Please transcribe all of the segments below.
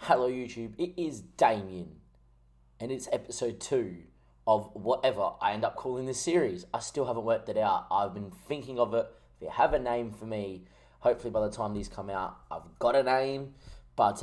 Hello YouTube, it is Damien, and it's episode 2 of whatever I end up calling this series. I still haven't worked it out. I've been thinking of it. If you have a name for me, hopefully by the time these come out, I've got a name. But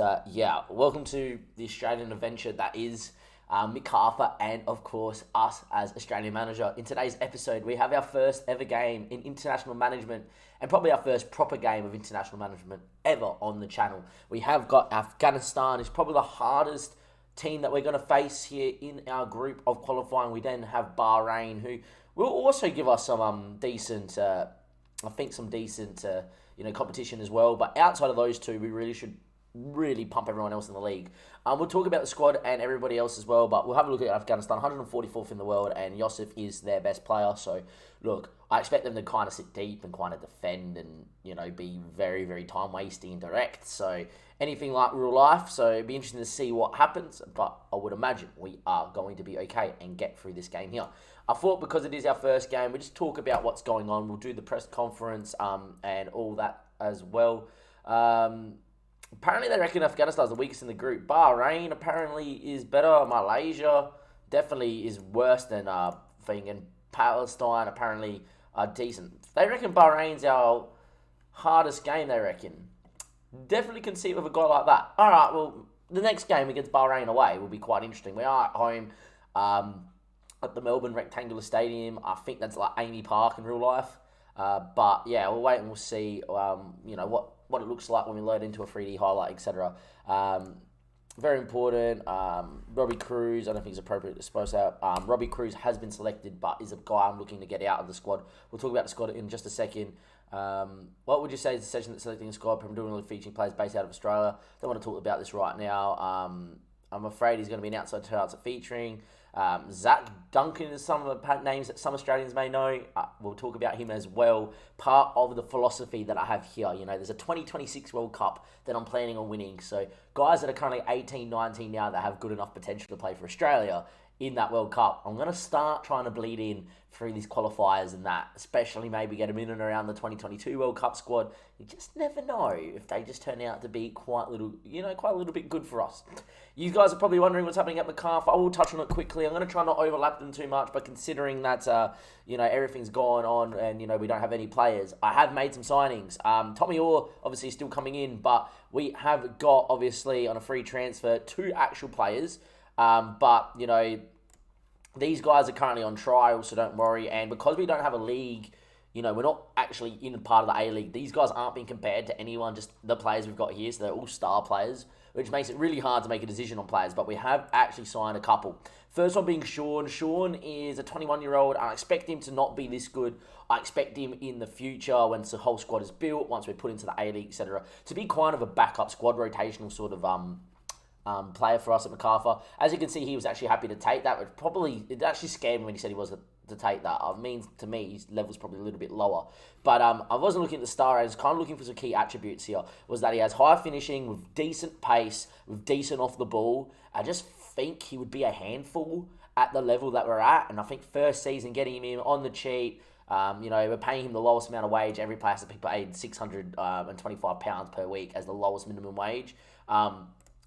welcome to the Australian adventure that is MacArthur and, of course, us as Australian manager. In today's episode, we have our first ever game in international management and probably our first proper game of international management ever on the channel. We have got Afghanistan. It's probably the hardest team that we're going to face here in our group of qualifying. We then have Bahrain, who will also give us some decent, competition as well. But outside of those two, we really should pump everyone else in the league. We'll talk about the squad and everybody else as well, but we'll have a look at Afghanistan, 144th in the world, and Yosef is their best player. So, look, I expect them to kind of sit deep and kind of defend and, be very, very time-wasting and direct. So, anything like real life. So, it'd be interesting to see what happens, but I would imagine we are going to be okay and get through this game here. I thought because it is our first game, we just talk about what's going on. We'll do the press conference and all that as well. Apparently, they reckon Afghanistan's the weakest in the group. Bahrain apparently is better. Malaysia definitely is worse than thing. And Palestine apparently are decent. They reckon Bahrain's our hardest game, they reckon. Definitely conceive of a guy like that. All right, well, the next game against Bahrain away will be quite interesting. We are at home at the Melbourne Rectangular Stadium. I think that's like Amy Park in real life. But yeah, we'll wait and we'll see, what it looks like when we load into a 3D highlight, etc. Very important. Robbie Cruz, I don't think it's appropriate to suppose out. Robbie Cruz has been selected, but is a guy I'm looking to get out of the squad. We'll talk about the squad in just a second. What would you say is the session that's selecting the squad, predominantly featuring players based out of Australia? Don't want to talk about this right now. I'm afraid he's going to be an outside chance at featuring. Zach Duncan is some of the names that some Australians may know. We'll talk about him as well. Part of the philosophy that I have here, there's a 2026 World Cup that I'm planning on winning. So guys that are currently 18, 19 now that have good enough potential to play for Australia in that World Cup, I'm going to start trying to bleed in through these qualifiers and that, especially maybe get them in and around the 2022 World Cup squad. You just never know if they just turn out to be quite a little bit good for us. You guys are probably wondering what's happening at MacArthur. I will touch on it quickly. I'm going to try not overlap them too much, but considering that, everything's gone on and, we don't have any players, I have made some signings. Tommy Orr, obviously, is still coming in, but we have got, obviously, on a free transfer, 2 actual players. These guys are currently on trial, so don't worry. And because we don't have a league, we're not actually in part of the A-League. These guys aren't being compared to anyone, just the players we've got here. So they're all star players, which makes it really hard to make a decision on players. But we have actually signed a couple. First one being Sean. Sean is a 21-year-old. I expect him to not be this good. I expect him in the future, once the whole squad is built, once we're put into the A-League, etc., to be kind of a backup squad rotational sort of player for us at MacArthur. As you can see, he was actually happy to take that. It actually scared me when he said he was to take that. To me, his level's probably a little bit lower. But I wasn't looking at the star ratings, kind of looking for some key attributes here. Was that he has high finishing with decent pace, with decent off the ball. I just think he would be a handful at the level that we're at. And I think first season, getting him in on the cheap, we're paying him the lowest amount of wage. Every player has to be paid £625 per week as the lowest minimum wage.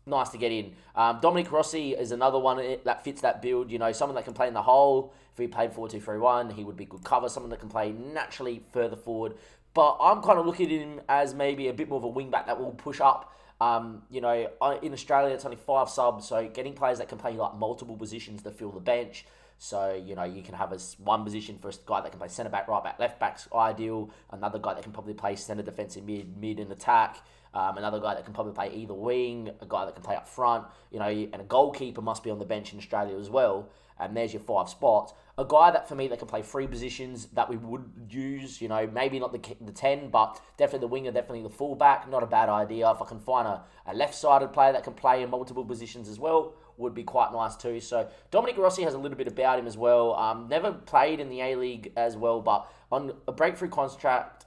Nice to get in. Dominique Rossi is another one that fits that build. Someone that can play in the hole. If he played 4-2-3-1, he would be good cover. Someone that can play naturally further forward. But I'm kind of looking at him as maybe a bit more of a wing-back that will push up. In Australia, it's only 5 subs, so getting players that can play like multiple positions to fill the bench. So, you can have one position for a guy that can play centre-back, right-back, left-back's ideal. Another guy that can probably play centre defensive mid and attack. Another guy that can probably play either wing, a guy that can play up front, and a goalkeeper must be on the bench in Australia as well. And there's your 5 spots. A guy that, for me, that can play 3 positions that we would use, maybe not the 10, but definitely the winger, definitely the fullback. Not a bad idea. If I can find a left-sided player that can play in multiple positions as well, would be quite nice too. So Dominique Rossi has a little bit about him as well. Never played in the A-League as well, but on a breakthrough prospect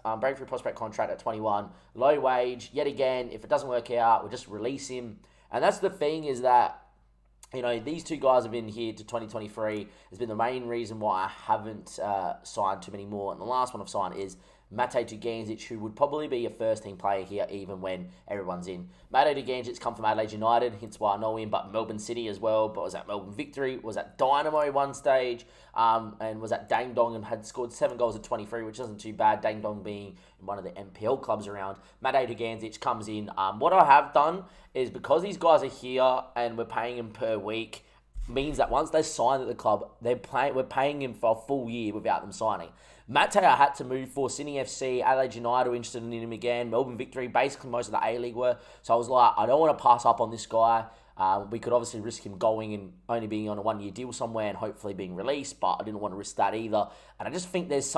contract at 21, low wage. Yet again, if it doesn't work out, we'll just release him. And that's the thing, is that these 2 guys have been here to 2023. Has been the main reason why I haven't signed too many more. And the last one I've signed is Mate Dugandzic, who would probably be a first-team player here even when everyone's in. Mate Dugandzic's come from Adelaide United, hence why I know him, but Melbourne City as well, but was at Melbourne Victory, was at Dynamo one stage, and was at Dang Dong and had scored 7 goals at 23, which isn't too bad, Dang Dong being one of the NPL clubs around. Mate Dugandzic comes in. What I have done is, because these guys are here and we're paying them per week, means that once they sign at the club, we're paying him for a full year without them signing. Mate, I had to move for Sydney FC, Adelaide United were interested in him again, Melbourne Victory, basically most of the A-League were. So I was like, I don't want to pass up on this guy. We could obviously risk him going and only being on a 1-year deal somewhere and hopefully being released, but I didn't want to risk that either. And I just think there's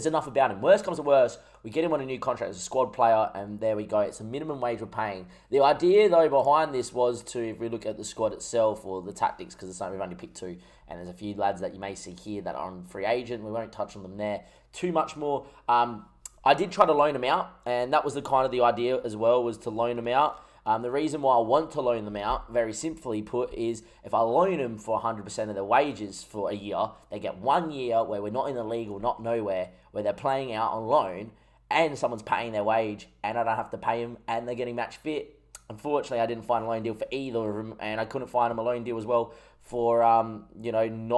enough about him. Worst comes to worst, we get him on a new contract as a squad player, and there we go. It's a minimum wage we're paying. The idea, though, behind this was to, if we look at the squad itself or the tactics, because we've only picked 2, and there's a few lads that you may see here that are on free agent. We won't touch on them there too much more. I did try to loan them out, and that was the idea as well, was to loan them out. The reason why I want to loan them out, very simply put, is if I loan them for 100% of their wages for a year, they get 1 year where we're not in the league or not nowhere, where they're playing out on loan, and someone's paying their wage, and I don't have to pay them, and they're getting match fit. Unfortunately, I didn't find a loan deal for either of them, and I couldn't find them a loan deal as well for, I couldn't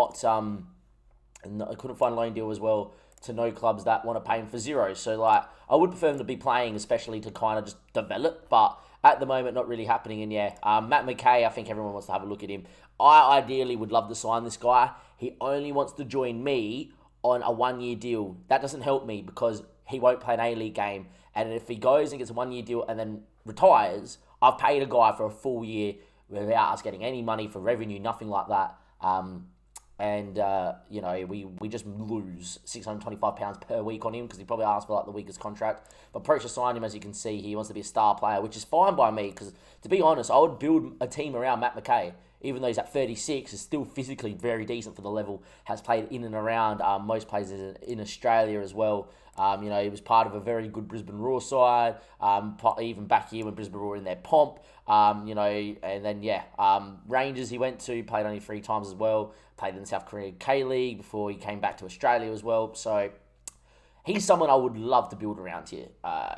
find a loan deal as well to no clubs that want to pay him for 0. So, I would prefer him to be playing, especially to kind of just develop, but at the moment, not really happening. And Matt McKay, I think everyone wants to have a look at him. I ideally would love to sign this guy. He only wants to join me on a 1-year deal. That doesn't help me because he won't play an A-League game. And if he goes and gets a 1-year deal and then retires, I've paid a guy for a full year without us getting any money for revenue, nothing like that. We just lose £625 per week on him because he probably asked for the weakest contract. But Procha signed him, as you can see. He wants to be a star player, which is fine by me because, to be honest, I would build a team around Matt McKay. Even though he's at 36, is still physically very decent for the level, has played in and around most places in Australia as well. He was part of a very good Brisbane Roar side, even back here when Brisbane Roar were in their pomp. Rangers he went to, played only 3 times as well, played in the South Korea K-League before he came back to Australia as well. So he's someone I would love to build around here,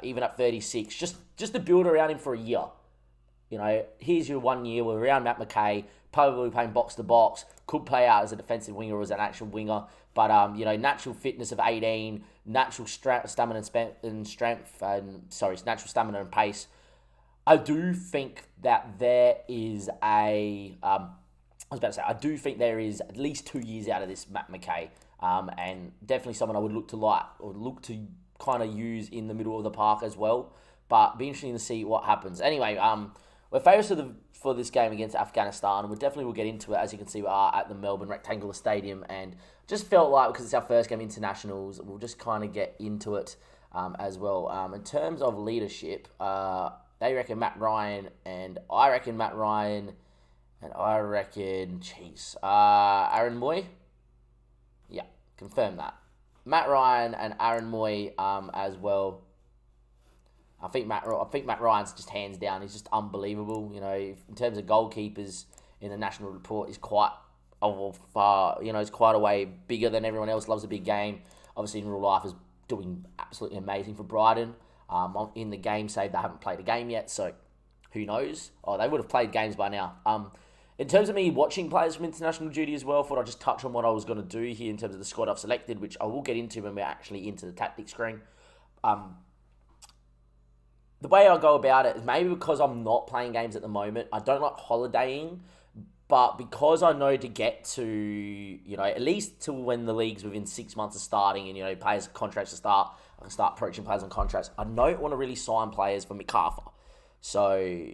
even at 36, just to build around him for a year. Here's your 1 year, we're around Matt McKay, probably playing box to box, could play out as a defensive winger or as an actual winger, but natural fitness of 18, natural stamina and pace. I do think that there is I do think there is at least 2 years out of this Matt McKay, and definitely someone I would look to kind of use in the middle of the park as well. But be interesting to see what happens. Anyway, we're favourites for this game against Afghanistan, and we definitely will get into it. As you can see, we are at the Melbourne Rectangular Stadium, and just felt like, because it's our first game internationals, we'll just kind of get into it as well. In terms of leadership, they reckon Matt Ryan, and I reckon Matt Ryan, and I reckon, Aaron Moy? Yeah, confirm that. Matt Ryan and Aaron Moy as well. I think Matt Ryan's just hands down. He's just unbelievable. In terms of goalkeepers in the national report, he's quite he's quite a way bigger than everyone else. Loves a big game. Obviously, in real life, is doing absolutely amazing for Brighton. In the game save, they haven't played a game yet, so who knows? Oh, they would have played games by now. In terms of me watching players from international duty as well, I thought I'd just touch on what I was going to do here in terms of the squad I've selected, which I will get into when we're actually into the tactics screen. The way I go about it is maybe because I'm not playing games at the moment. I don't like holidaying, but because I know to get to, at least till when the league's within 6 months of starting and, players' contracts to start, I can start approaching players on contracts. I don't want to really sign players for MacArthur. So,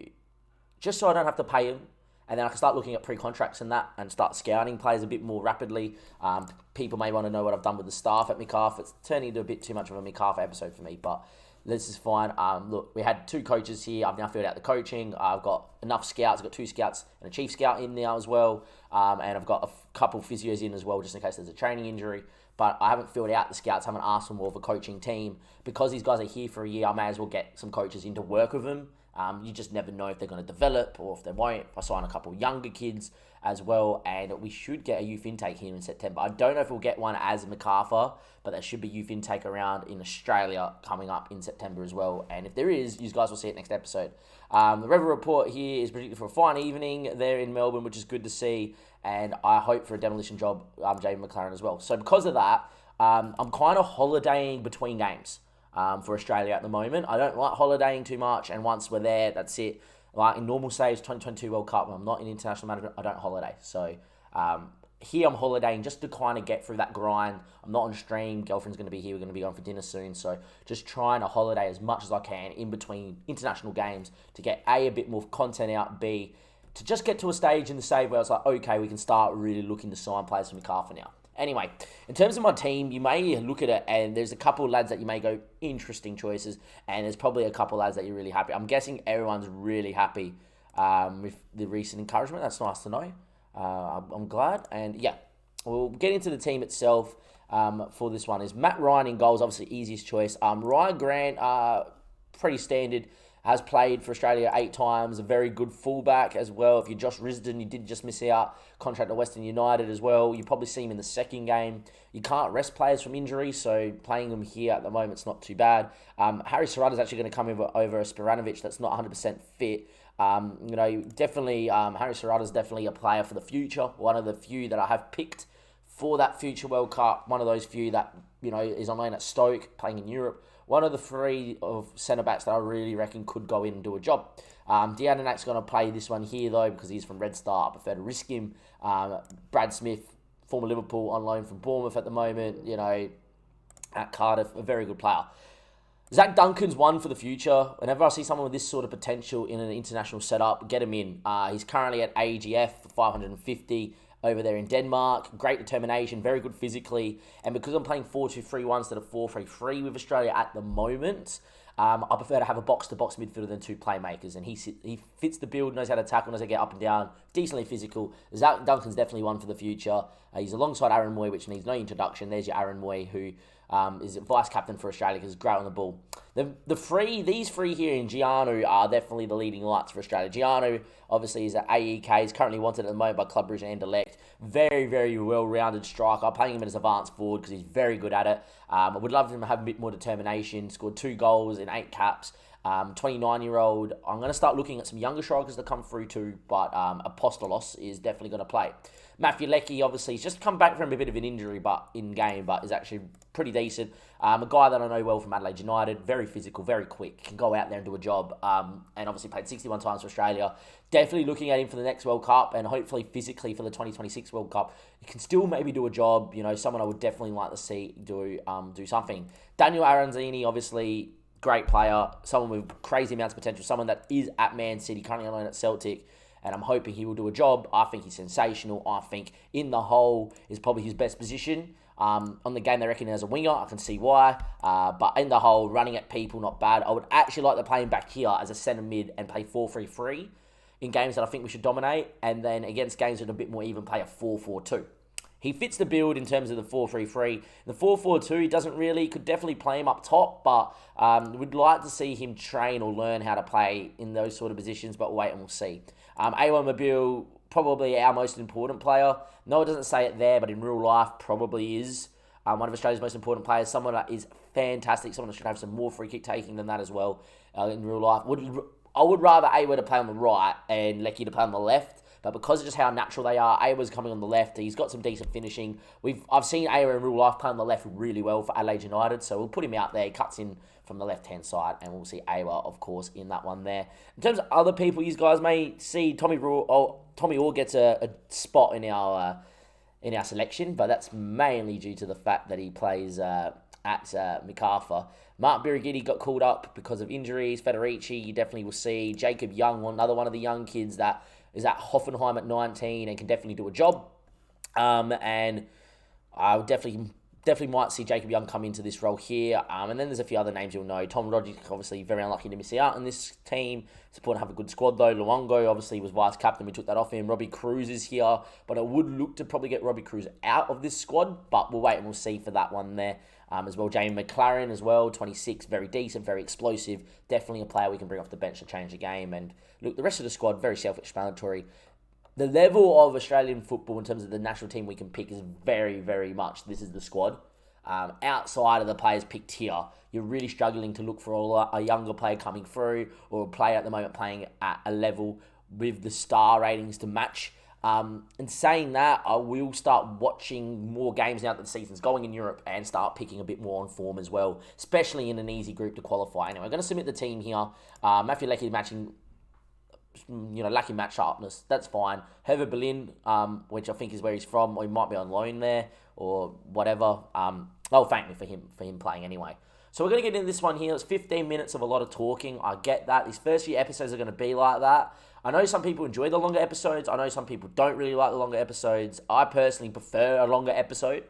just so I don't have to pay them, and then I can start looking at pre-contracts and that, and start scouting players a bit more rapidly. People may want to know what I've done with the staff at MacArthur. It's turning into a bit too much of a MacArthur episode for me, but this is fine. Look, we had 2 coaches here. I've now filled out the coaching. I've got enough scouts. I've got 2 scouts and a chief scout in now as well. And I've got a couple physios in as well, just in case there's a training injury. But I haven't filled out the scouts. I haven't asked for more of a coaching team. Because these guys are here for a year, I may as well get some coaches in to work with them You just never know if they're going to develop or if they won't. I sign a couple younger kids as well, and we should get a youth intake here in September. I don't know if we'll get one as MacArthur, but there should be youth intake around in Australia coming up in September as well. And if there is, you guys will see it next episode. The weather report here is predicted for a fine evening there in Melbourne, which is good to see. And I hope for a demolition job, Jamie McLaren as well. So because of that, I'm kind of holidaying between games for Australia at the moment. I don't like holidaying too much, and once we're there, that's it. Like in normal saves, 2022 World Cup, when I'm not in international management, I don't holiday. So here I'm holidaying just to kind of get through that grind. I'm not on stream. Girlfriend's going to be here. We're going to be going for dinner soon. So just trying to holiday as much as I can in between international games to get A bit more content out, B, to just get to a stage in the save where it's like, okay, we can start really looking to sign players for MacArthur now. Anyway, in terms of my team, you may look at it and there's a couple of lads that you may go, interesting choices, and there's probably a couple of lads that you're really happy. I'm guessing everyone's really happy with the recent encouragement. That's nice to know. I'm glad. And yeah, we'll get into the team itself for this one. Is Matt Ryan in goals, obviously easiest choice. Ryan Grant, pretty standard. Has played for Australia 8 times, a very good fullback as well. If you're Josh Risdon, you did just miss out. Contract at Western United as well. You probably see him in the second game. You can't rest players from injury, so playing them here at the moment is not too bad. Harry Serrata is actually going to come over a Spiranovic that's not 100% fit. Definitely, Harry Serrata is definitely a player for the future. One of the few that I have picked for that future World Cup. One of those few that, is on loan at Stoke, playing in Europe. One of the 3 of centre-backs that I really reckon could go in and do a job. Deananak's going to play this one here, though, because he's from Red Star. I prefer to risk him. Brad Smith, former Liverpool, on loan from Bournemouth at the moment, at Cardiff, a very good player. Zach Duncan's one for the future. Whenever I see someone with this sort of potential in an international setup, get him in. He's currently at AGF for 550 over there in Denmark. Great determination, very good physically. And because I'm playing 4-2-3-1 instead of 4-3-3 with Australia at the moment, I prefer to have a box-to-box midfielder than 2 playmakers. And he fits the build, knows how to tackle, knows how to get up and down, decently physical. Zach Duncan's definitely one for the future. He's alongside Aaron Moy, which needs no introduction. There's your Aaron Moy, who is vice-captain for Australia because he's great on the ball. These 3 here in Gianu are definitely the leading lights for Australia. Gianu, obviously, is at AEK. He's currently wanted at the moment by Club Brugge and Int'L. Very, very well-rounded striker. I'm playing him as advanced forward because he's very good at it. I would love him to have a bit more determination. Scored 2 goals in 8 caps. 29-year-old. I'm going to start looking at some younger strikers that come through too, but Apostolos is definitely going to play. Matthew Leckie, obviously, he's just come back from a bit of an injury but is actually pretty decent. A guy that I know well from Adelaide United, very physical, very quick, can go out there and do a job, and obviously played 61 times for Australia. Definitely looking at him for the next World Cup, and hopefully physically for the 2026 World Cup. He can still maybe do a job, someone I would definitely like to see do something. Daniel Aranzini, obviously, great player, someone with crazy amounts of potential, someone that is at Man City, currently on loan at Celtic, and I'm hoping he will do a job. I think he's sensational. I think in the whole is probably his best position. On the game, they reckon as a winger. I can see why. But in the whole, running at people, not bad. I would actually like to play him back here as a centre mid and play 4-3-3 in games that I think we should dominate. And then against games that are a bit more even, play a 4-4-2. He fits the build in terms of the 4-3-3. The 4-4-2, he doesn't really, could definitely play him up top, but we'd like to see him train or learn how to play in those sort of positions, but we'll wait and we'll see. A1 Mobile, probably our most important player. No, it doesn't say it there, but in real life, probably is one of Australia's most important players. Someone that is fantastic, someone that should have some more free kick taking than that as well in real life. I would rather Awa to play on the right and Leckie to play on the left. But because of just how natural they are, Awa's coming on the left. He's got some decent finishing. I've seen Awa in real life play on the left really well for Adelaide United, so we'll put him out there. He cuts in from the left-hand side, and we'll see Awa, of course, in that one there. In terms of other people, you guys may see Tommy Orr gets a spot in our selection, but that's mainly due to the fact that he plays at MacArthur. Mark Birighitti got called up because of injuries. Federici, you definitely will see. Jacob Young, another one of the young kids that is at Hoffenheim at 19 and can definitely do a job. And I would definitely might see Jacob Young come into this role here. And then there's a few other names you'll know. Tom Rodgers, obviously very unlucky to miss out on this team. It's important to have a good squad though. Luongo obviously was vice-captain. We took that off him. Robbie Cruz is here. But I would look to probably get Robbie Cruz out of this squad. But we'll wait and we'll see for that one there. as well. Jamie McLaren as well, 26, very decent, very explosive. Definitely a player we can bring off the bench to change the game. And look, the rest of the squad, very self-explanatory. The level of Australian football in terms of the national team we can pick is very, very much, this is the squad. Outside of the players picked here, you're really struggling to look for a younger player coming through or a player at the moment playing at a level with the star ratings to match. And saying that, I will start watching more games now that the season's going in Europe and start picking a bit more on form as well, especially in an easy group to qualify. Anyway, I'm going to submit the team here. Matthew Leckie matching, lacking match sharpness. That's fine. Herbert Berlin, which I think is where he's from, or he might be on loan there or whatever. They'll thank me for him playing anyway. So we're going to get into this one here. It's 15 minutes of a lot of talking. I get that. These first few episodes are going to be like that. I know some people enjoy the longer episodes. I know some people don't really like the longer episodes. I personally prefer a longer episode.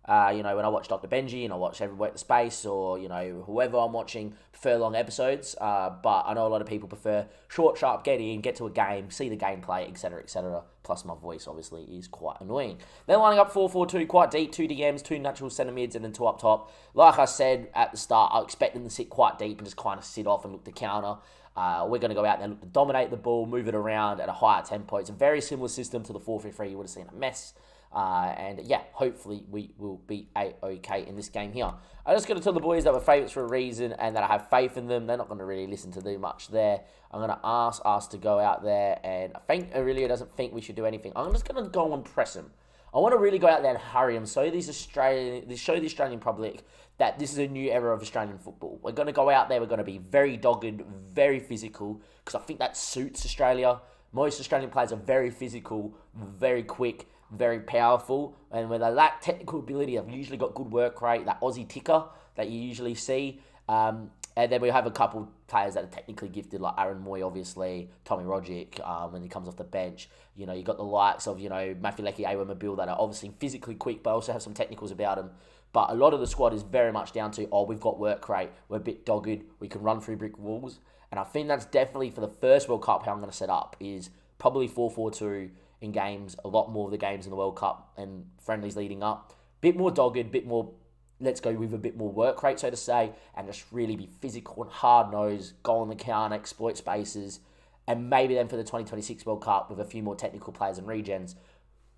When I watch Dr. Benji and I watch Everywhere at the Space or, whoever I'm watching, prefer long episodes. But I know a lot of people prefer short, sharp, get in, get to a game, see the gameplay, etc., etc. Plus my voice, obviously, is quite annoying. Then lining up 4-4-2, quite deep, 2 DMs, 2 natural centre mids, and then 2 up top. Like I said at the start, I expect them to sit quite deep and just kind of sit off and look to counter. We're going to go out there and look to dominate the ball, move it around at a higher tempo. It's a very similar system to the 4-3-3 you would have seen at Mess. Hopefully we will be A-OK in this game here. I'm just going to tell the boys that we're favourites for a reason and that I have faith in them. They're not going to really listen to too much there. I'm going to ask us to go out there, and I think Aurelia doesn't think we should do anything. I'm just going to go and press them. I want to really go out there and hurry them, show the Australian public that this is a new era of Australian football. We're going to go out there, we're going to be very dogged, very physical, because I think that suits Australia. Most Australian players are very physical, very quick, very powerful, and when they lack technical ability, they've usually got good work rate, that Aussie ticker that you usually see. And then we have a couple players that are technically gifted, like Aaron Moy, obviously, Tommy Rogic, when he comes off the bench. You got the likes of, Matthew Leckie, Awa Mabil, that are obviously physically quick, but also have some technicals about them. But a lot of the squad is very much down to, we've got work rate, we're a bit dogged, we can run through brick walls. And I think that's definitely for the first World Cup how I'm going to set up is probably 4-4-2 in games, a lot more of the games in the World Cup and friendlies leading up. Bit more dogged, bit more, let's go with a bit more work rate, so to say, and just really be physical and hard-nosed, go on the counter, exploit spaces, and maybe then for the 2026 World Cup with a few more technical players and regens,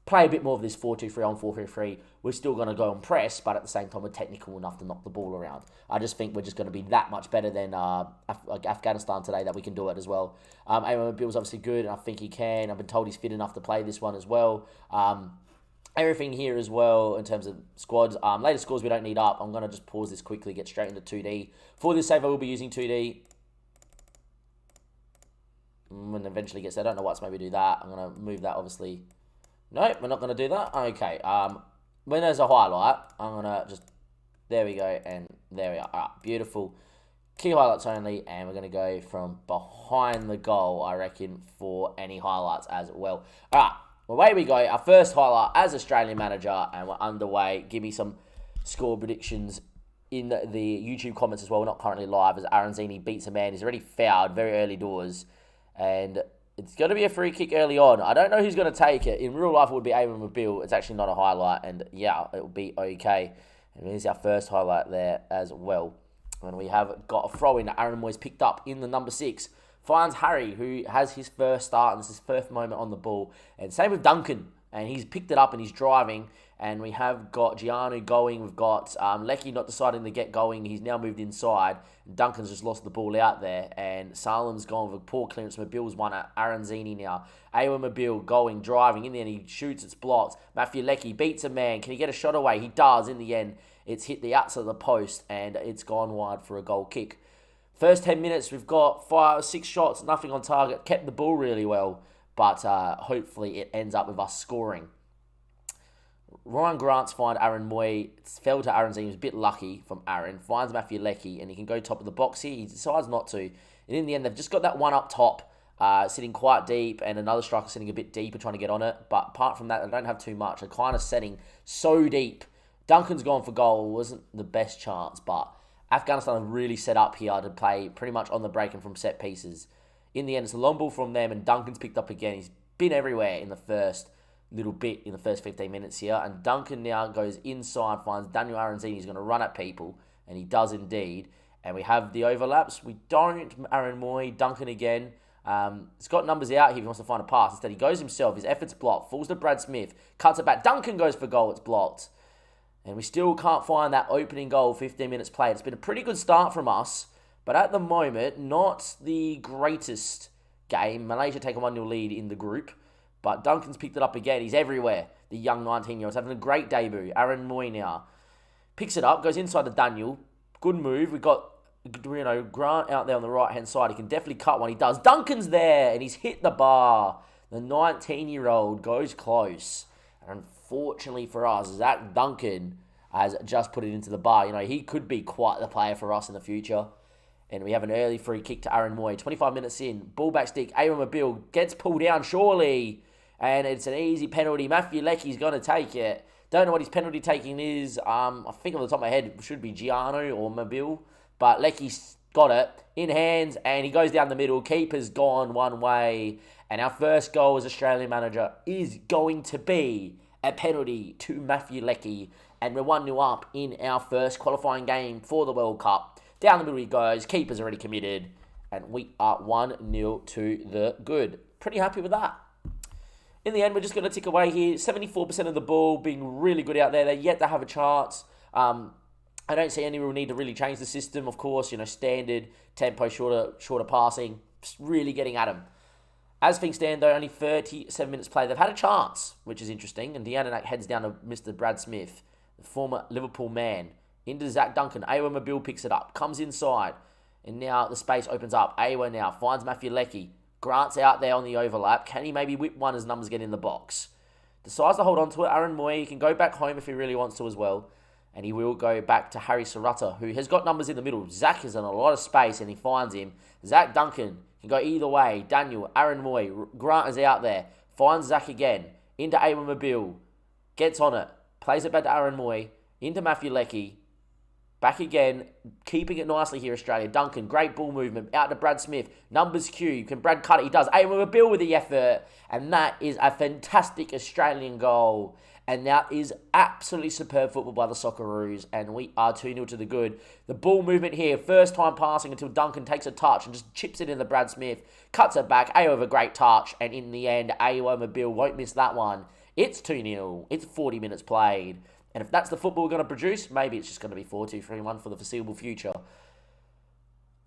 play a bit more of this 4-2-3 on 4-3-3. We're still going to go and press, but at the same time, we're technical enough to knock the ball around. I just think we're just going to be that much better than Afghanistan today that we can do it as well. Aaron Bill's obviously good, and I think he can. I've been told he's fit enough to play this one as well. Everything here as well in terms of squads. Later scores we don't need up. I'm going to just pause this quickly, get straight into 2D. For this save, I will be using 2D. When eventually gets there, I don't know what's made me do that. I'm going to move that, obviously. No, we're not going to do that. Okay. When there's a highlight, I'm going to just... There we go, and there we are. All right, beautiful. Key highlights only, and we're going to go from behind the goal, I reckon, for any highlights as well. All right, well, away we go. Our first highlight as Australian manager, and we're underway. Give me some score predictions in the YouTube comments as well. We're not currently live, as Aranzini beats a man. He's already fouled very early doors, and... It's going to be a free kick early on. I don't know who's going to take it. In real life, it would be Aaron Mabil. It's actually not a highlight. And yeah, it will be okay. And here's our first highlight there as well. And we have got a throw-in that Aaron Moy's picked up in the number 6. Finds Harry, who has his first start. And this is his first moment on the ball. And same with Duncan. And he's picked it up and he's driving. And we have got Gianu going. We've got Leckie not deciding to get going. He's now moved inside. Duncan's just lost the ball out there. And Salem's gone with a poor clearance. Mabil's won at Aranzini now. Awa Mabil going, driving. In the end, he shoots. It's blocked. Matthew Leckie beats a man. Can he get a shot away? He does. In the end, it's hit the outside of the post. And it's gone wide for a goal kick. First 10 minutes, we've got 5 or 6 shots. Nothing on target. Kept the ball really well. But hopefully it ends up with us scoring. Ryan Grant's find Aaron Moy. It fell to Aranzini. He was a bit lucky from Aaron. Finds Matthew Leckie, and he can go top of the box here. He decides not to. And in the end, they've just got that one up top, sitting quite deep, and another striker sitting a bit deeper trying to get on it. But apart from that, they don't have too much. They're kind of setting so deep. Duncan's gone for goal. It wasn't the best chance, but Afghanistan have really set up here to play pretty much on the break and from set pieces. In the end, it's a long ball from them, and Duncan's picked up again. He's been everywhere in the first little bit in the first 15 minutes here. And Duncan now goes inside, finds Daniel Aranzini. He's going to run at people, and he does indeed. And we have the overlaps. We don't. Aaron Moy, Duncan again. He's got numbers out here if he wants to find a pass. Instead, he goes himself. His effort's blocked. Falls to Brad Smith. Cuts it back. Duncan goes for goal. It's blocked. And we still can't find that opening goal 15 minutes played. It's been a pretty good start from us. But at the moment, not the greatest game. Malaysia take a 1-0 lead in the group. But Duncan's picked it up again. He's everywhere. The young 19-year-old's having a great debut. Aaron Moy now picks it up. Goes inside to Daniel. Good move. We've got Grant out there on the right-hand side. He can definitely cut one. He does. Duncan's there, and he's hit the bar. The 19-year-old goes close. And unfortunately for us, Zach Duncan has just put it into the bar. He could be quite the player for us in the future. And we have an early free kick to Aaron Moy. 25 minutes in. Ball back stick. Aaron Mabil gets pulled down, surely. And it's an easy penalty. Matthew Leckie's going to take it. Don't know what his penalty taking is. I think off the top of my head, it should be Giano or Mabil. But Leckie's got it in hands, and he goes down the middle. Keeper's gone one way. And our first goal as Australian manager is going to be a penalty to Matthew Leckie. And we're 1-0 up in our first qualifying game for the World Cup. Down the middle he goes. Keeper's already committed. And we are 1-0 to the good. Pretty happy with that. In the end, we're just going to tick away here. 74% of the ball being really good out there. They're yet to have a chance. I don't see any real need to really change the system. Of course, standard, tempo, shorter passing. Just really getting at them. As things stand, though, only 37 minutes played. They've had a chance, which is interesting. And Deanna heads down to Mr. Brad Smith, the former Liverpool man. Into Zach Duncan. Awa Mabil picks it up. Comes inside. And now the space opens up. Awa now finds Matthew Leckie. Grant's out there on the overlap. Can he maybe whip one as numbers get in the box? Decides to hold on to it. Aaron Moy, he can go back home if he really wants to as well. And he will go back to Harry Sarutta, who has got numbers in the middle. Zach is in a lot of space, and he finds him. Zach Duncan can go either way. Daniel, Aaron Moy, Grant is out there. Finds Zach again. Into Awa Mabil. Gets on it. Plays it back to Aaron Moy. Into Matthew Leckie. Back again. Keeping it nicely here, Australia. Duncan, great ball movement. Out to Brad Smith. Numbers Q. Can Brad cut it? He does. Awa Mabil with the effort. And that is a fantastic Australian goal. And that is absolutely superb football by the Socceroos. And we are 2-0 to the good. The ball movement here. First time passing until Duncan takes a touch and just chips it in the Brad Smith. Cuts it back. Awa with a great touch. And in the end, Awa Mabil won't miss that one. It's 2-0. It's 40 minutes played. And if that's the football we're going to produce, maybe it's just going to be 4-2-3-1 for the foreseeable future.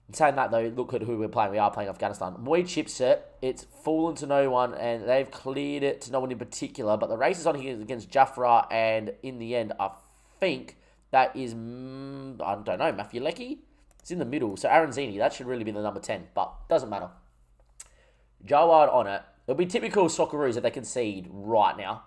In saying that, though, look at who we're playing. We are playing Afghanistan. Moy chips it. It's fallen to no one, and they've cleared it to no one in particular. But the race is on here against Jafra, and in the end, I think that is, I don't know, Matthew Leckie? It's in the middle. So Aranzini, that should really be the number 10, but doesn't matter. Jawad on it. It'll be typical Socceroos if they concede right now.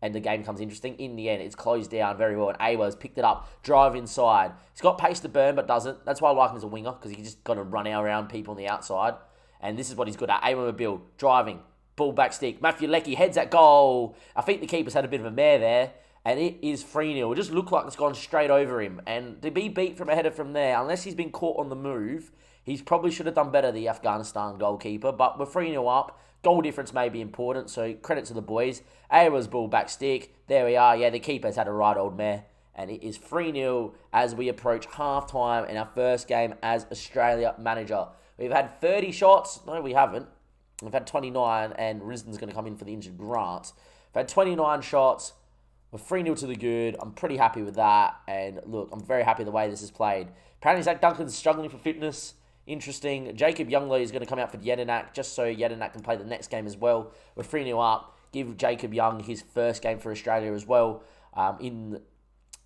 And the game comes interesting. In the end, it's closed down very well. And Awa's picked it up, drive inside. He's got pace to burn, but doesn't. That's why I like him as a winger, because he's just got to run around people on the outside. And this is what he's good at. Awa Mabil, driving, ball back stick. Matthew Leckie heads at goal. I think the keeper's had a bit of a mare there. And it is 3-0. It just looked like it's gone straight over him. And to be beat from a header from there, unless he's been caught on the move, he probably should have done better, the Afghanistan goalkeeper. But we're 3-0 up. Goal difference may be important, so credit to the boys. Awa's ball back stick. There we are. Yeah, the keeper's had a right old mare. And it is 3-0 as we approach half-time in our first game as Australia manager. We've had 30 shots. No, we haven't. We've had 29, and Risden's going to come in for the injured Grant. We've had 29 shots. We're 3-0 to the good. I'm pretty happy with that. And look, I'm very happy the way this is played. Apparently, Zach Duncan's struggling for fitness. Interesting. Jacob Younglow is going to come out for Jedinak, just so Jedinak can play the next game as well. We're 3-0 up. Give Jacob Young his first game for Australia as well. In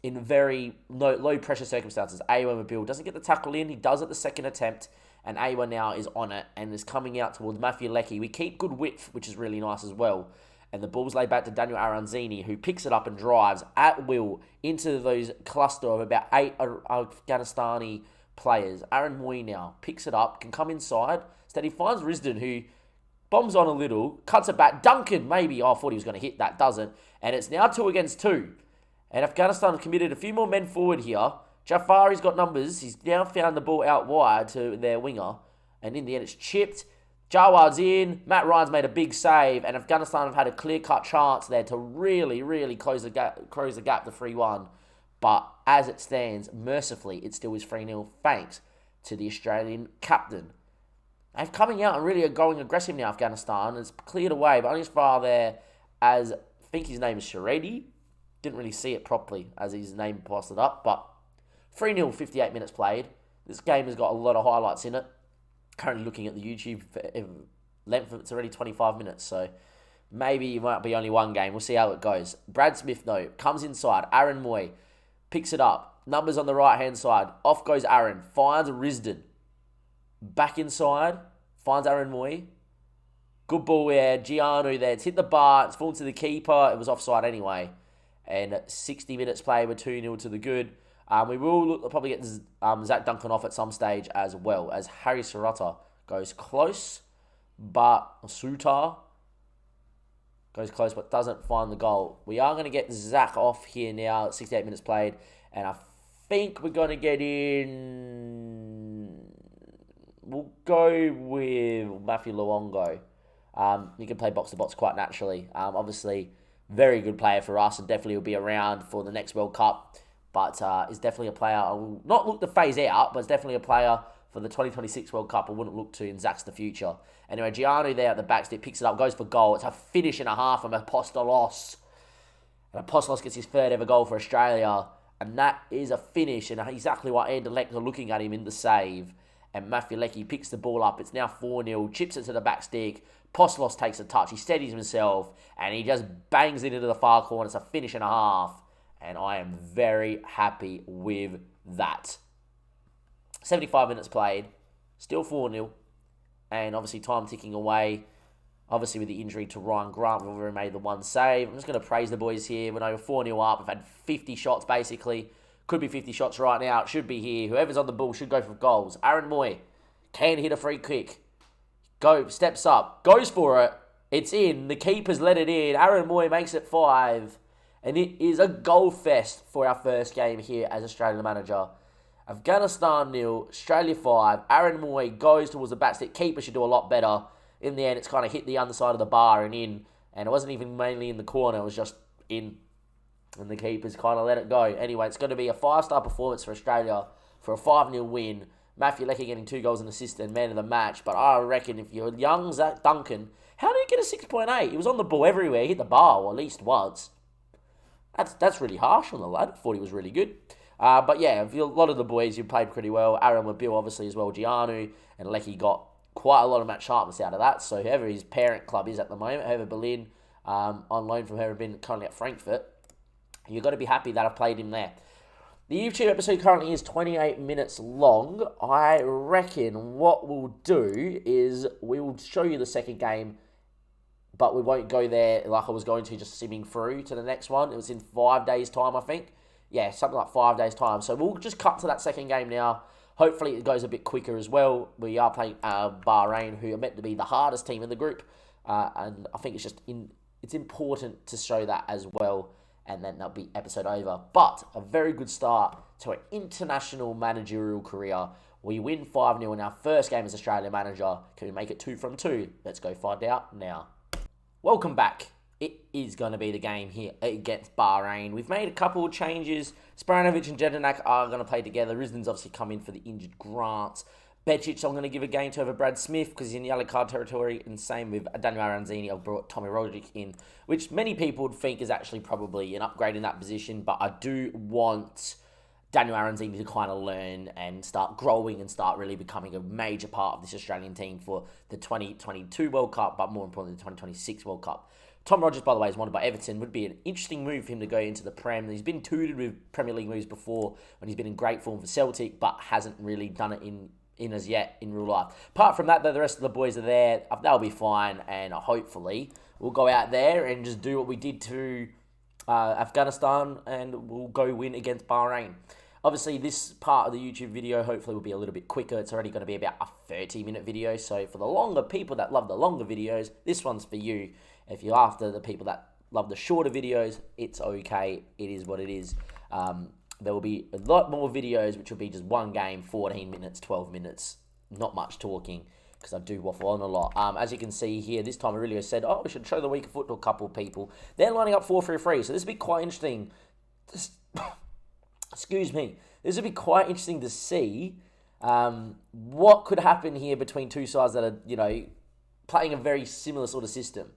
very low pressure circumstances. Awa Mabil doesn't get the tackle in. He does at the second attempt. And Awa now is on it and is coming out towards Matthew Leckie. We keep good width, which is really nice as well. And the ball's laid back to Daniel Aranzini, who picks it up and drives at will into those cluster of about 8 Afghanistani players. Aaron Moy now picks it up, can come inside. Instead, he finds Risden, who bombs on a little, cuts it back. Duncan, maybe. Oh, I thought he was going to hit that. Doesn't. And it's now 2 against 2. And Afghanistan have committed a few more men forward here. Jafari's got numbers. He's now found the ball out wide to their winger. And in the end, it's chipped. Jawad's in. Matt Ryan's made a big save, and Afghanistan have had a clear-cut chance there to really, really close the gap to 3-1. But as it stands, mercifully, it still is 3-0 thanks to the Australian captain. They're coming out and really going aggressive now, Afghanistan. It's cleared away, but only as far there as, I think his name is Sharedi. Didn't really see it properly as his name posted up, but 3-0, 58 minutes played. This game has got a lot of highlights in it. Currently looking at the YouTube length, it's already 25 minutes, so maybe it might be only one game. We'll see how it goes. Brad Smith, though, comes inside. Aaron Moy picks it up. Numbers on the right-hand side. Off goes Aaron. Finds Risden. Back inside. Finds Aaron Moy. Good ball there. Gianu there. It's hit the bar. It's fallen to the keeper. It was offside anyway. And 60 minutes played with 2-0 to the good. We will probably get Zach Duncan off at some stage as well, as Harry Sirota goes close, but Sutar goes close but doesn't find the goal. We are going to get Zach off here now, 68 minutes played, and I think we're going to get in... We'll go with Matthew Luongo. He can play box-to-box quite naturally. Obviously, very good player for us and definitely will be around for the next World Cup. But is definitely a player I will not look to phase out, but it's definitely a player for the 2026 World Cup I wouldn't look to in Zach's the future. Anyway, Gianu there at the back stick picks it up, goes for goal. It's a finish and a half from Apostolos. And Apostolos gets his third ever goal for Australia. And that is a finish, and exactly what Int'L are looking at him in the save. And Matthew Leckie picks the ball up. It's now 4-0, chips it to the back stick. Apostolos takes a touch. He steadies himself, and he just bangs it into the far corner. It's a finish and a half. And I am very happy with that. 75 minutes played. Still 4-0. And obviously time ticking away. Obviously with the injury to Ryan Grant, we've already made the one save. I'm just going to praise the boys here. We're over 4-0 up. We've had 50 shots basically. Could be 50 shots right now. It should be here. Whoever's on the ball should go for goals. Aaron Moy can hit a free kick. Steps up. Goes for it. It's in. The keeper's let it in. Aaron Moy makes it 5. And it is a goal fest for our first game here as Australian manager. Afghanistan 0, Australia 5. Aaron Moy goes towards the back stick. Keeper should do a lot better. In the end, it's kind of hit the underside of the bar and in. And it wasn't even mainly in the corner. It was just in. And the keeper's kind of let it go. Anyway, it's going to be a 5-star performance for Australia for a 5-0 win. Matthew Leckie getting 2 goals and assist and man of the match. But I reckon if you're young Zach Duncan, how did he get a 6.8? He was on the ball everywhere. He hit the bar, or at least once. That's really harsh on the lad. I thought he was really good. But yeah, a lot of the boys who played pretty well. Aaron with Bill, obviously, as well. Gianu and Leckie got quite a lot of match sharpness out of that. So whoever his parent club is at the moment, whoever Berlin, on loan from her, been currently at Frankfurt, you've got to be happy that I've played him there. The YouTube episode currently is 28 minutes long. I reckon what we'll do is we will show you the second game, but we won't go there like I was going to, just simming through to the next one. It was in 5 days' time, I think. Yeah, something like 5 days' time. So we'll just cut to that second game now. Hopefully it goes a bit quicker as well. We are playing Bahrain, who are meant to be the hardest team in the group. And I think it's important to show that as well. And then that'll be episode over. But a very good start to an international managerial career. We win 5-0 in our first game as Australian manager. Can we make it 2 from 2? Let's go find out now. Welcome back. It is going to be the game here against Bahrain. We've made a couple of changes. Spranovic and Jedinak are going to play together. Risden's obviously come in for the injured Grant. Becic, I'm going to give a game to over Brad Smith because he's in yellow card territory. And same with Daniel Aranzini. I've brought Tommy Roderick in, which many people would think is actually probably an upgrade in that position. But I do want Daniel Aranzini to kind of learn and start growing and start really becoming a major part of this Australian team for the 2022 World Cup, but more importantly, the 2026 World Cup. Tom Rogers, by the way, is wanted by Everton. Would be an interesting move for him to go into the Prem. He's been tutored with Premier League moves before when he's been in great form for Celtic, but hasn't really done it in as yet in real life. Apart from that, though, the rest of the boys are there. They'll be fine, and hopefully we'll go out there and just do what we did to Afghanistan, and we'll go win against Bahrain. Obviously, this part of the YouTube video hopefully will be a little bit quicker. It's already going to be about a 30-minute video. So for the longer people that love the longer videos, this one's for you. If you're after the people that love the shorter videos, it's okay. It is what it is. There will be a lot more videos, which will be just one game, 14 minutes, 12 minutes. Not much talking. because I do waffle on a lot. As you can see here, this time Aurelio said, we should show the weaker foot to a couple of people. They're lining up 4-3-3, so this will be quite interesting. Excuse me. This will be quite interesting to see what could happen here between two sides that are, playing a very similar sort of system.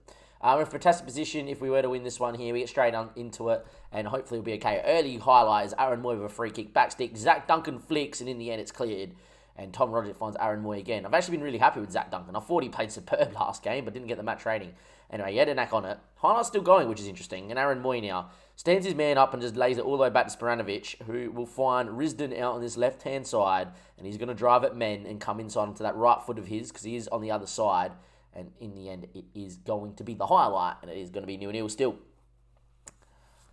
We're in a fantastic position. If we were to win this one here, we get straight into it, and hopefully it'll be okay. Early highlight is Aaron Moy with a free kick, backstick. Zach Duncan flicks, and in the end it's cleared. And Tom Roderick finds Aaron Moy again. I've actually been really happy with Zach Duncan. I thought he played superb last game, but didn't get the match rating. Anyway, he had a knack on it. Highlight's still going, which is interesting. And Aaron Moy now stands his man up and just lays it all the way back to Sporanovic, who will find Risdon out on this left-hand side, and he's going to drive at men and come inside onto that right foot of his, because he is on the other side. And in the end, it is going to be the highlight, and it is going to be 0-0 still.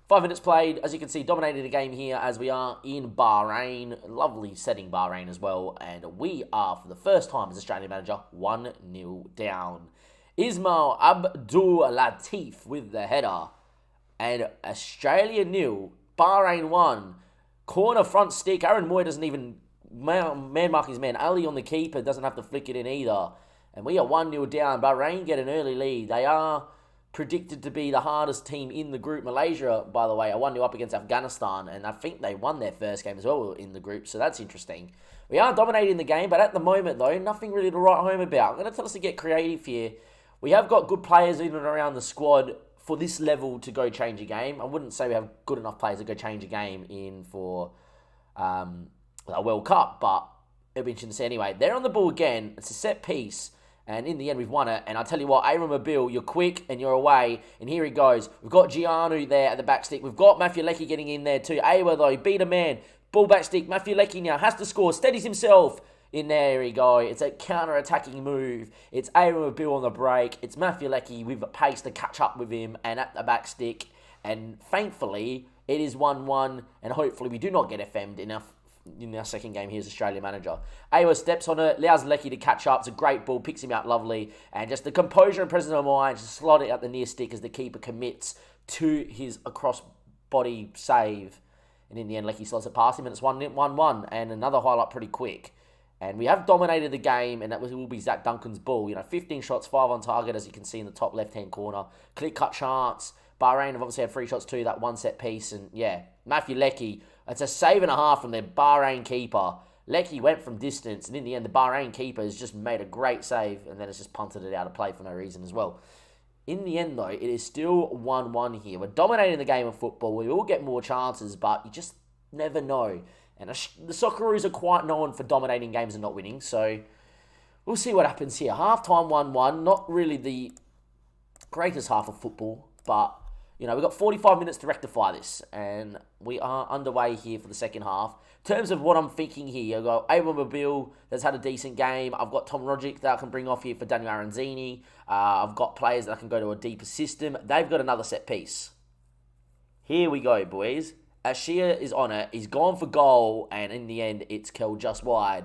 5 minutes played. As you can see, dominated the game here as we are in Bahrain. Lovely setting, Bahrain as well. And we are, for the first time as Australian manager, 1-0 down. Ismail Abdul Latif with the header. And Australia 0, Bahrain 1. Corner front stick. Aaron Moy doesn't even man mark his man. Ali on the keeper doesn't have to flick it in either. And we are 1-0 down. Bahrain get an early lead. They are predicted to be the hardest team in the group. Malaysia, by the way, are 1-0 up against Afghanistan, and I think they won their first game as well in the group, so that's interesting. We are dominating the game, but at the moment, though, nothing really to write home about. I'm going to tell us to get creative here. We have got good players in and around the squad for this level to go change a game. I wouldn't say we have good enough players to go change a game in for a World Cup, but it'll be interesting to see anyway. They're on the ball again. It's a set piece. And in the end, we've won it. And I tell you what, Aaron Mobile, you're quick and you're away. And here he goes. We've got Gianu there at the back stick. We've got Matthew Leckie getting in there too. Awa, though, beat a man. Ball back stick. Matthew Leckie now has to score. Steadies himself. In there he goes. It's a counter-attacking move. It's Aaron Mobile on the break. It's Matthew Leckie with pace to catch up with him and at the back stick. And thankfully, it is 1-1. And hopefully we do not get FM'd enough in our second game here as Australian manager. Awa steps on it, allows Leckie to catch up. It's a great ball, picks him out lovely. And just the composure and presence of mind, just slide it out the near stick as the keeper commits to his across-body save. And in the end, Leckie slots it past him, and it's 1-1. And another highlight pretty quick. And we have dominated the game, and that will be Zach Duncan's ball. 15 shots, 5 on target, as you can see in the top left-hand corner. Clear-cut chance. Bahrain have obviously had 3 shots too, that one set piece. And yeah, Matthew Leckie, it's a save and a half from their Bahrain keeper. Leckie went from distance, and in the end, the Bahrain keeper has just made a great save, and then it's just punted it out of play for no reason as well. In the end, though, it is still 1-1 here. We're dominating the game of football. We will get more chances, but you just never know. And the Socceroos are quite known for dominating games and not winning, so we'll see what happens here. Half-time 1-1, not really the greatest half of football, but we've got 45 minutes to rectify this, and we are underway here for the second half. In terms of what I'm thinking here, I've got Awa Mobile that's had a decent game. I've got Tom Roderick that I can bring off here for Daniel Aranzini. I've got players that I can go to a deeper system. They've got another set piece. Here we go, boys. Ashia is on it. He's gone for goal, and in the end, it's curled just wide.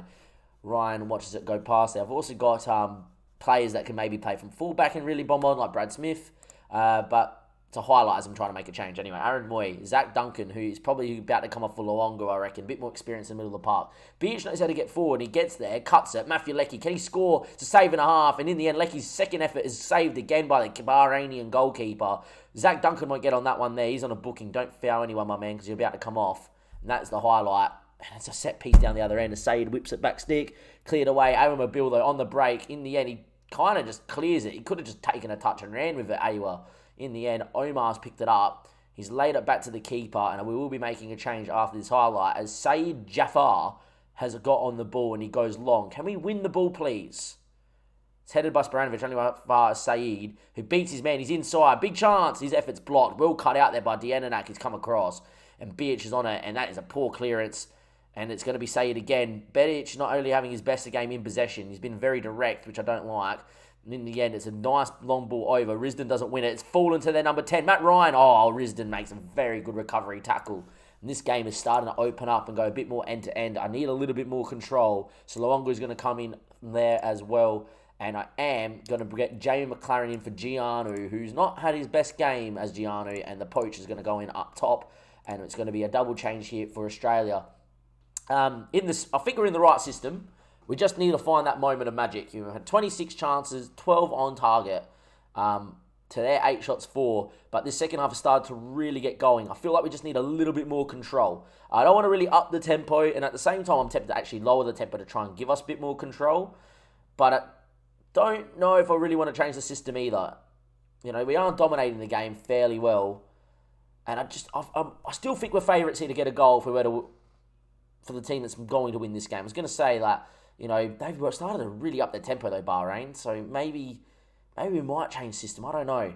Ryan watches it go past there. I've also got players that can maybe play from fullback and really bomb on, like Brad Smith, but to highlight as I'm trying to make a change. Anyway, Aaron Moy, Zach Duncan, who is probably about to come off for Luongo, I reckon. A bit more experience in the middle of the park. Beach knows how to get forward. He gets there, cuts it. Matthew Leckie, can he score? It's a save and a half. And in the end, Leckie's second effort is saved again by the Bahrainian goalkeeper. Zach Duncan won't get on that one there. He's on a booking. Don't foul anyone, my man, because you're about to come off. And that's the highlight. And it's a set piece down the other end. Said whips it back stick. Cleared away. Awa Mobile, though, on the break. In the end, he kind of just clears it. He could have just taken a touch and ran with it, Awa. In the end, Omar's picked it up. He's laid it back to the keeper, and we will be making a change after this highlight as Saeed Jafar has got on the ball and he goes long. Can we win the ball, please? It's headed by Sporanovic, only as far as Saeed, who beats his man. He's inside. Big chance. His effort's blocked. Well cut out there by Diananak. He's come across, and Bic is on it, and that is a poor clearance. And it's going to be Saeed again. Bedic not only having his best game in possession, he's been very direct, which I don't like. And in the end, it's a nice long ball over. Risdon doesn't win it. It's fallen to their number 10, Matt Ryan. Oh, Risdon makes a very good recovery tackle. And this game is starting to open up and go a bit more end-to-end. I need a little bit more control. So Luongo is going to come in there as well. And I am going to get Jamie McLaren in for Gianu, who's not had his best game as Gianu. And the poach is going to go in up top. And it's going to be a double change here for Australia. I think we're in the right system. We just need to find that moment of magic. You had 26 chances, 12 on target. To their 8 shots 4, but this second half has started to really get going. I feel like we just need a little bit more control. I don't want to really up the tempo, and at the same time, I'm tempted to actually lower the tempo to try and give us a bit more control. But I don't know if I really want to change the system either. You know, we are dominating the game fairly well, and I still think we're favourites here to get a goal if we were to, for the team that's going to win this game. I was going to say that, you know, they've started to really up their tempo though, Bahrain, so maybe we might change system. I don't know.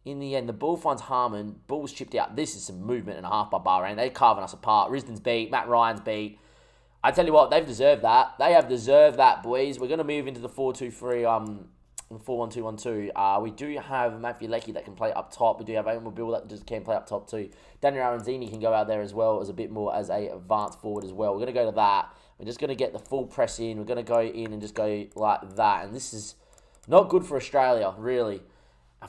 In the end, the ball finds Harmon. Ball's chipped out. This is some movement and a half by Bahrain. They're carving us apart. Risden's beat. Matt Ryan's beat. I tell you what, they've deserved that. They have deserved that, boys. We're going to move into the 4-2-3, 4-1-2-1-2. We do have Matthew Leckie that can play up top. We do have Owen Bill that just can play up top too. Daniel Aranzini can go out there as well as a bit more as a advanced forward as well. We're going to go to that. We're just going to get the full press in. We're going to go in and just go like that. And this is not good for Australia, really.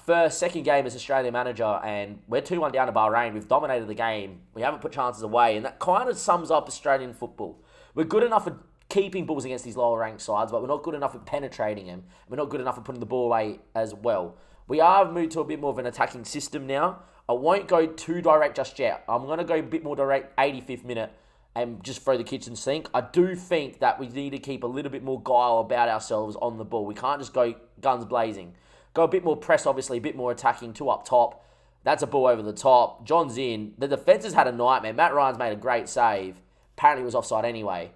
Our second game as Australian manager, and we're 2-1 down to Bahrain. We've dominated the game. We haven't put chances away, and that kind of sums up Australian football. We're good enough at keeping balls against these lower-ranked sides, but we're not good enough at penetrating them. We're not good enough at putting the ball away as well. We are moved to a bit more of an attacking system now. I won't go too direct just yet. I'm going to go a bit more direct 85th minute and just throw the kitchen sink. I do think that we need to keep a little bit more guile about ourselves on the ball. We can't just go guns blazing. Go a bit more press, obviously, a bit more attacking, 2 up top. That's a ball over the top. John's in. The defence has had a nightmare. Matt Ryan's made a great save. Apparently it was offside anyway.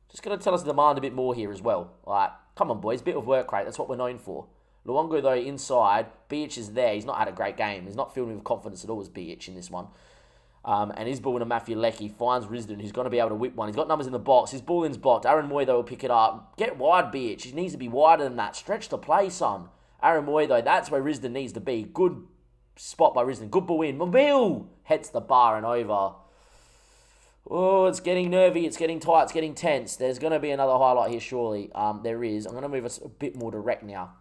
Just going to tell us to demand a bit more here as well. Like, come on, boys. Bit of work rate. That's what we're known for. Luongo, though, inside. Beach is there. He's not had a great game. He's not feeling with confidence at all as Beach in this one. And his ball into Matthew Leckie finds Risden, who's going to be able to whip one. He's got numbers in the box. His ball in's blocked. Aaron Moy, though, will pick it up. Get wide, Beach. He needs to be wider than that. Stretch the play, son. Aaron Moy, though, that's where Risden needs to be. Good spot by Risden. Good ball in. Mobile hits the bar and over. Oh, it's getting nervy. It's getting tight. It's getting tense. There's going to be another highlight here, surely. There is. I'm going to move us a bit more direct now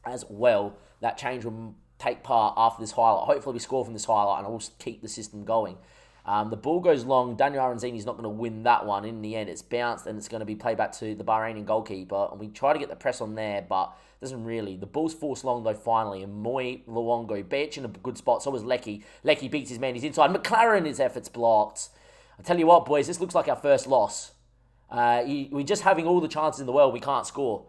as well. That change will take part after this highlight. Hopefully we score from this highlight and we'll keep the system going. The ball goes long. Daniel Aranzini's not going to win that one. In the end, it's bounced and it's going to be played back to the Bahraini goalkeeper. And we try to get the press on there, but doesn't really. The ball's forced long, though, finally. And Moy, Luongo, Beach in a good spot. So was Leckie. Leckie beats his man. He's inside. McLaren, his efforts blocked. I tell you what, boys, this looks like our first loss. We're just having all the chances in the world. We can't score.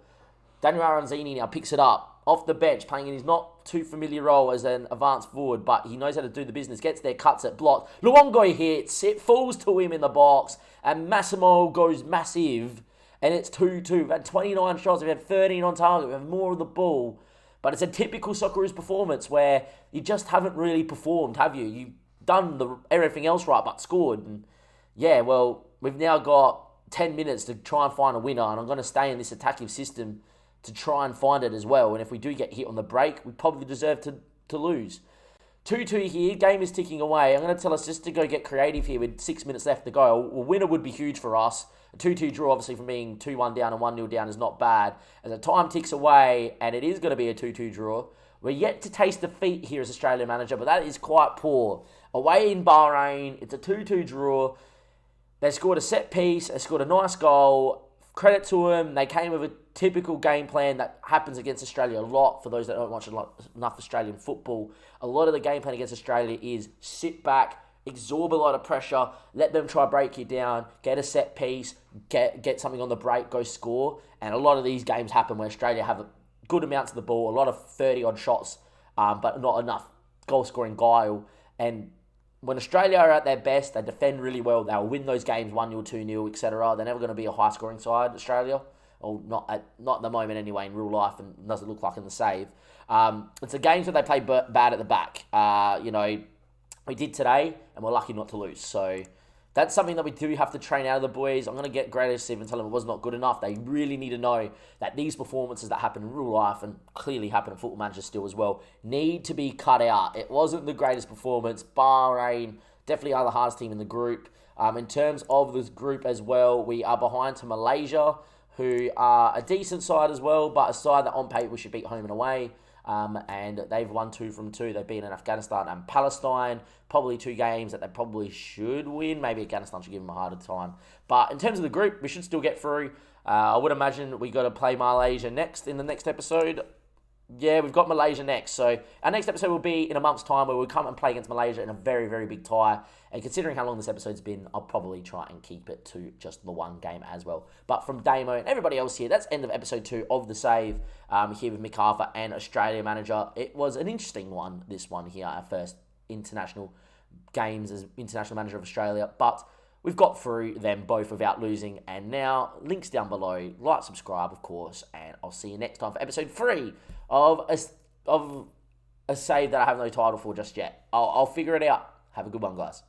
Daniel Aranzini now picks it up off the bench, playing in his not too familiar role as an advanced forward, but he knows how to do the business. Gets there, cuts it, blocked. Luongo hits. It falls to him in the box, and Massimo goes massive, and it's 2-2. We've had 29 shots. We've had 13 on target. We have more of the ball, but it's a typical Socceroos performance where you just haven't really performed, have you? You've done everything else right, but scored. And yeah, well, we've now got 10 minutes to try and find a winner, and I'm going to stay in this attacking system to try and find it as well. And if we do get hit on the break, we probably deserve to lose. 2-2 here. Game is ticking away. I'm going to tell us just to go get creative here with 6 minutes left to go. A winner would be huge for us. A 2-2 draw, obviously, from being 2-1 down and 1-0 down is not bad. As the time ticks away, and it is going to be a 2-2 draw, we're yet to taste defeat here as Australian manager, but that is quite poor. Away in Bahrain, it's a 2-2 draw. They scored a set piece. They scored a nice goal. Credit to them. They came with a typical game plan that happens against Australia a lot. For those that don't watch enough Australian football, a lot of the game plan against Australia is sit back, absorb a lot of pressure, let them try break you down, get a set piece, get something on the break, go score. And a lot of these games happen where Australia have good amounts of the ball, a lot of 30-odd shots, but not enough goal-scoring guile. And when Australia are at their best, they defend really well. They'll win those games 1-0, 2-0, etc. They're never going to be a high-scoring side, Australia. Or not at the moment anyway, in real life, and doesn't look like in the save. It's the games where they play bad at the back. We did today, and we're lucky not to lose. So that's something that we do have to train out of the boys. I'm going to get aggressive and tell them it was not good enough. They really need to know that these performances that happen in real life, and clearly happen in Football Manager still as well, need to be cut out. It wasn't the greatest performance. Bahrain definitely are the hardest team in the group. In terms of this group as well, we are behind to Malaysia, who are a decent side as well, but a side that on paper we should beat home and away. and they've won 2 from 2. They've been in Afghanistan and Palestine, probably 2 games that they probably should win. Maybe Afghanistan should give them a harder time. But in terms of the group, we should still get through. I would imagine we got to play Malaysia next in the next episode. Yeah, we've got Malaysia next. So our next episode will be in a month's time where we'll come and play against Malaysia in a very, very big tie. And considering how long this episode's been, I'll probably try and keep it to just the one game as well. But from Damo and everybody else here, that's end of episode 2 of The Save, here with Mick Harper and Australia Manager. It was an interesting one, this one here, our first international games as International Manager of Australia. But we've got through them both without losing. And now, links down below. Like, subscribe, of course. And I'll see you next time for episode 3 of a save that I have no title for just yet. I'll figure it out. Have a good one, guys.